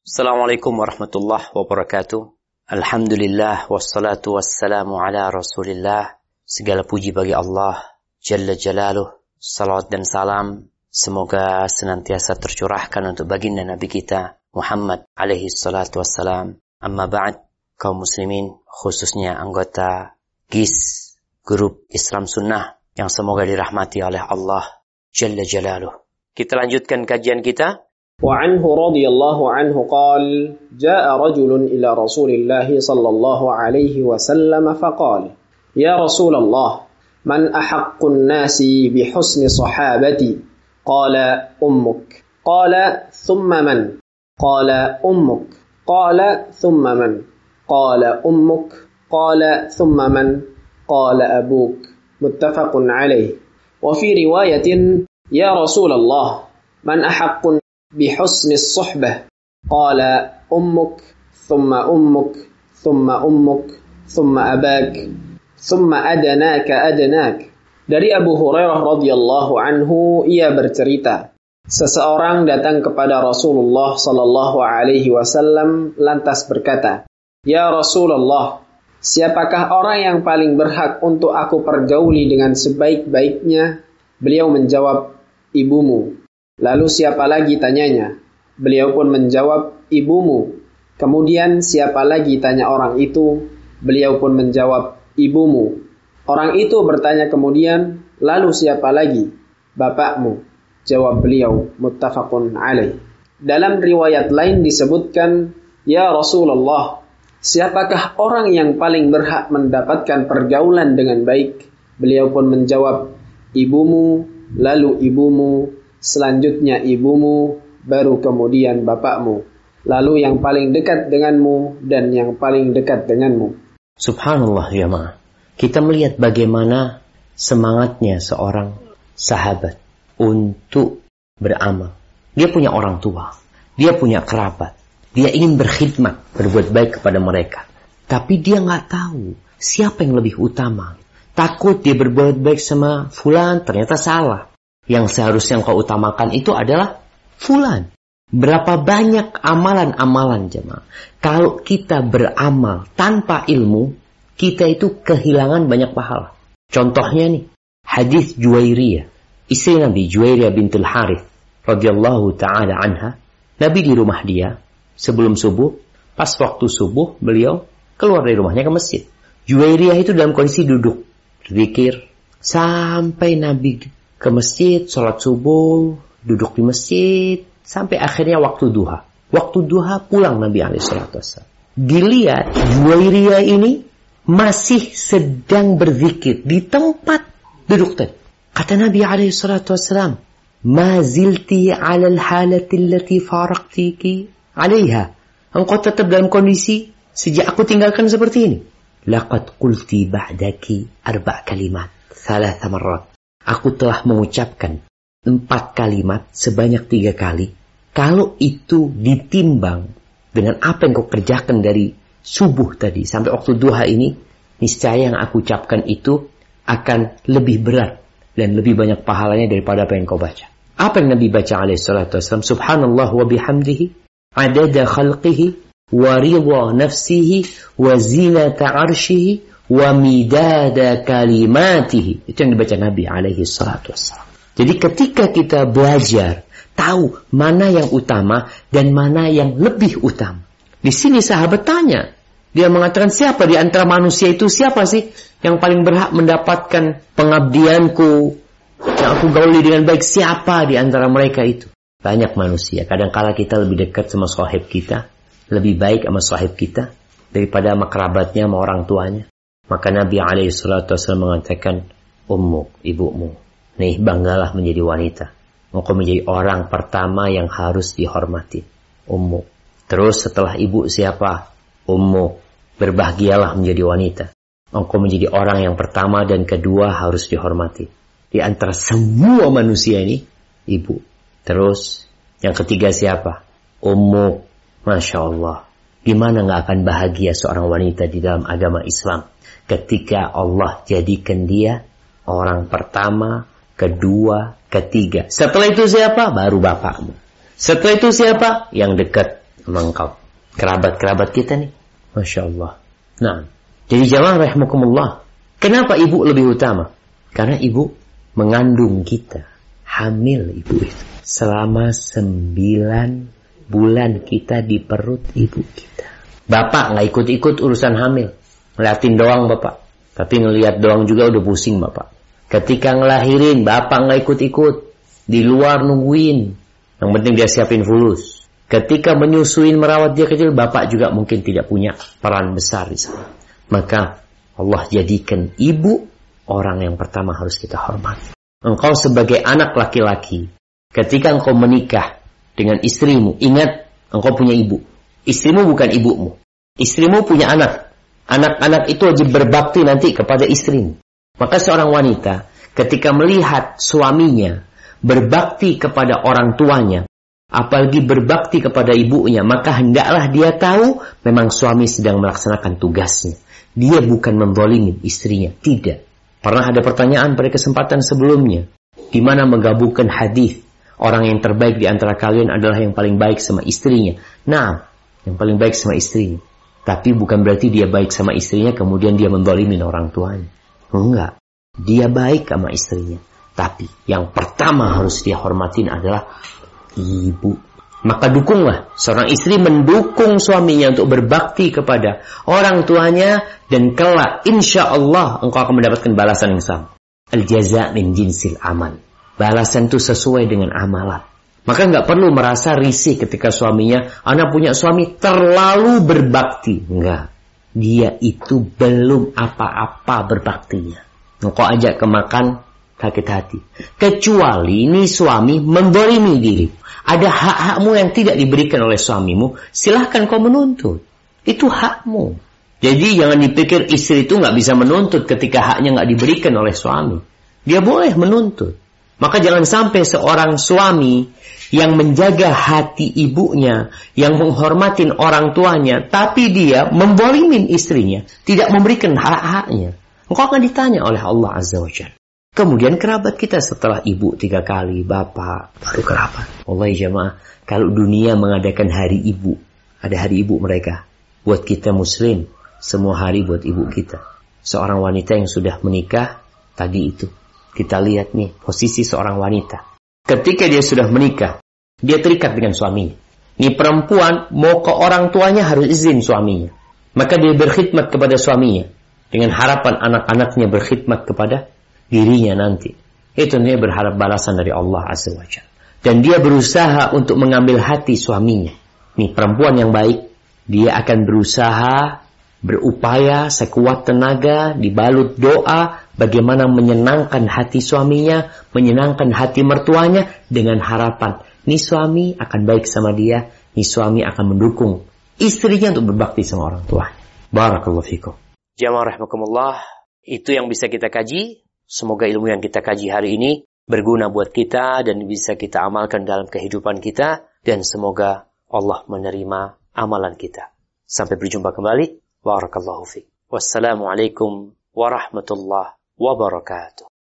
Assalamualaikum warahmatullahi wabarakatuh. Alhamdulillah wassalatu wassalamu ala Rasulillah. Segala puji bagi Allah Jalla Jalaluh. Salawat dan salam semoga senantiasa tercurahkan untuk baginda Nabi kita Muhammad alaihi salatu wassalam. Amma ba'd, kaum muslimin, khususnya anggota GIS Grup Islam Sunnah yang semoga dirahmati oleh Allah Jalla Jalaluh. Kita lanjutkan kajian kita. وعنه رضي الله عنه قال جاء رجل إلى رسول الله صلى الله عليه وسلم فقال يا رسول الله من أحق الناس بحسن صحابتي قال أمك قال ثم من قال أمك قال ثم من قال أمك قال ثم من قال أبوك متفق عليه وفي رواية يا رسول الله من أحق بحسن الصحبة قال أمك ثم أمك ثم أمك ثم أباك ثم أدناك أدناك. Dari Abu Hurairah radhiyallahu anhu, ia bercerita, seseorang datang kepada Rasulullah sallallahu alaihi wasallam lantas berkata, "Ya Rasulullah, siapakah orang yang paling berhak untuk aku pergauli dengan sebaik-baiknya?" Beliau menjawab, "Ibumu." Lalu siapa lagi tanyanya? Beliau pun menjawab, "Ibumu." Kemudian siapa lagi tanya orang itu? Beliau pun menjawab, "Ibumu." Orang itu bertanya kemudian, "Lalu siapa lagi?" "Bapakmu," jawab beliau. Muttafaqun alaih. Dalam riwayat lain disebutkan, "Ya Rasulullah, siapakah orang yang paling berhak mendapatkan pergaulan dengan baik?" Beliau pun menjawab, "Ibumu, lalu ibumu, selanjutnya ibumu, baru kemudian bapakmu, lalu yang paling dekat denganmu dan yang paling dekat denganmu." Subhanallah ya ma. Kita melihat bagaimana semangatnya seorang sahabat untuk beramal. Dia punya orang tua, dia punya kerabat, dia ingin berkhidmat, berbuat baik kepada mereka. Tapi dia nggak tahu siapa yang lebih utama. Takut dia berbuat baik sama fulan, ternyata salah. Yang seharusnya engkau utamakan itu adalah fulan. Berapa banyak amalan-amalan jemaah. Kalau kita beramal tanpa ilmu, kita itu kehilangan banyak pahala. Contohnya nih, hadis Juwairiyah, istri Nabi Juwairiyah bintul Harith radhiyallahu taala anha. Nabi di rumah dia sebelum subuh, pas waktu subuh beliau keluar dari rumahnya ke masjid. Juwairiyah itu dalam kondisi duduk, berzikir sampai Nabi ke masjid, sholat subuh, duduk di masjid, sampai akhirnya waktu duha. Waktu duha pulang Nabi SAW. Dilihat Juwairiyah ini masih sedang berzikir di tempat duduk tadi. Kata Nabi SAW, "Ma zilti ala al-halati allati faraqtiki alaiha." Engkau tetap dalam kondisi sejak aku tinggalkan seperti ini. Laqad qulti ba'daki 4 kalimat, 3 marrat. Aku telah mengucapkan 4 kalimat sebanyak 3 kali. Kalau itu ditimbang dengan apa yang kau kerjakan dari subuh tadi sampai waktu duha ini, niscaya yang aku ucapkan itu akan lebih berat dan lebih banyak pahalanya daripada apa yang kau baca. Apa yang Nabi baca alaihissalatu wassalam? Subhanallah wa bihamdihi adada khalqihi wa ridha nafsihi wa zinata arshihi wa midada kalimatihi. Itu yang dibaca Nabi alaihi salatu wassalam. Jadi ketika kita belajar tahu mana yang utama dan mana yang lebih utama. Di sini sahabat tanya, dia mengatakan, siapa di antara manusia itu, siapa sih yang paling berhak mendapatkan pengabdianku, yang aku gauli dengan baik, siapa di antara mereka itu? Banyak manusia. Kadang-kala kita lebih dekat sama sahib kita, lebih baik sama sahib kita daripada sama kerabatnya, sama orang tuanya. Maka Nabi SAW mengatakan, "Ummuk, ibumu. Nih, banggalah menjadi wanita. Engkau menjadi orang pertama yang harus dihormati. Ummuk." Terus setelah ibu siapa? Ummuk. Berbahagialah menjadi wanita. Engkau menjadi orang yang pertama dan kedua harus dihormati. Di antara semua manusia ini, ibu. Terus yang ketiga siapa? Ummuk. Masya Allah. Gimana gak akan bahagia seorang wanita di dalam agama Islam ketika Allah jadikan dia orang pertama, kedua, ketiga. Setelah itu siapa? Baru bapakmu. Setelah itu siapa? Yang dekat. sama engkau. Kerabat-kerabat kita nih. Masya Allah. Nah, jadi jamaah rahimakumullah. Kenapa ibu lebih utama? Karena ibu mengandung kita. Hamil ibu itu. Selama 9 bulan kita di perut ibu kita. Bapak nggak ikut-ikut urusan hamil. Ngeliatin doang bapak. Tapi ngeliat doang juga udah pusing bapak. Ketika ngelahirin, bapak nggak ikut-ikut. Di luar nungguin. Yang penting dia siapin fulus. Ketika menyusuin, merawat dia kecil, bapak juga mungkin tidak punya peran besar di sana. Maka Allah jadikan ibu orang yang pertama harus kita hormati. Engkau sebagai anak laki-laki, ketika engkau menikah dengan istrimu, ingat engkau punya ibu. Istrimu bukan ibumu. Istrimu punya anak. Anak-anak itu wajib berbakti nanti kepada istrimu. Maka seorang wanita ketika melihat suaminya berbakti kepada orang tuanya, apalagi berbakti kepada ibunya, maka hendaklah dia tahu memang suami sedang melaksanakan tugasnya. Dia bukan menzalimi istrinya, tidak. Pernah ada pertanyaan pada kesempatan sebelumnya, di mana menggabungkan hadis, orang yang terbaik di antara kalian adalah yang paling baik sama istrinya. Nah, yang paling baik sama istrinya. Tapi bukan berarti dia baik sama istrinya kemudian dia menzalimi orang tuanya. Enggak. Dia baik sama istrinya. Tapi yang pertama harus dia hormatin adalah ibu. Maka dukunglah. Seorang istri mendukung suaminya untuk berbakti kepada orang tuanya. Dan kelak insya Allah engkau akan mendapatkan balasan yang sama. Al-jaza' min jinsil amal. Balasan itu sesuai dengan amalan. Maka nggak perlu merasa risih ketika suaminya, anak punya suami terlalu berbakti. Enggak. Dia itu belum apa-apa berbaktinya. Engkau ajak ke makan, sakit hati. Kecuali ini suami menzalimi diri. Ada hak-hakmu yang tidak diberikan oleh suamimu, silahkan kau menuntut. Itu hakmu. Jadi jangan dipikir istri itu nggak bisa menuntut ketika haknya nggak diberikan oleh suami. Dia boleh menuntut. Maka jangan sampai seorang suami yang menjaga hati ibunya, yang menghormatin orang tuanya, tapi dia menzalimin istrinya, tidak memberikan hak-haknya. Engkau akan ditanya oleh Allah Azza wa Jalla. Kemudian kerabat kita setelah ibu 3 kali, bapak, baru kerabat. Wallahi jamaah, kalau dunia mengadakan hari ibu, ada hari ibu mereka. Buat kita muslim, semua hari buat ibu kita. Seorang wanita yang sudah menikah, tadi itu. Kita lihat nih, posisi seorang wanita. Ketika dia sudah menikah, dia terikat dengan suaminya. Ini perempuan, mau ke orang tuanya harus izin suaminya. Maka dia berkhidmat kepada suaminya. Dengan harapan anak-anaknya berkhidmat kepada dirinya nanti. Itu dia berharap balasan dari Allah Azza wa Jalla. Dan dia berusaha untuk mengambil hati suaminya. Ini perempuan yang baik. Dia akan berusaha, berupaya sekuat tenaga, dibalut doa, bagaimana menyenangkan hati suaminya, menyenangkan hati mertuanya, dengan harapan, nih suami akan baik sama dia, nih suami akan mendukung istrinya untuk berbakti sama orang tuanya. Barakallahu fikum. Jamaah rahimakumullah, itu yang bisa kita kaji. Semoga ilmu yang kita kaji hari ini berguna buat kita dan bisa kita amalkan dalam kehidupan kita. Dan semoga Allah menerima amalan kita. Sampai berjumpa kembali. Barakallahu fiik. Wassalamualaikum warahmatullahi wabarakatuh.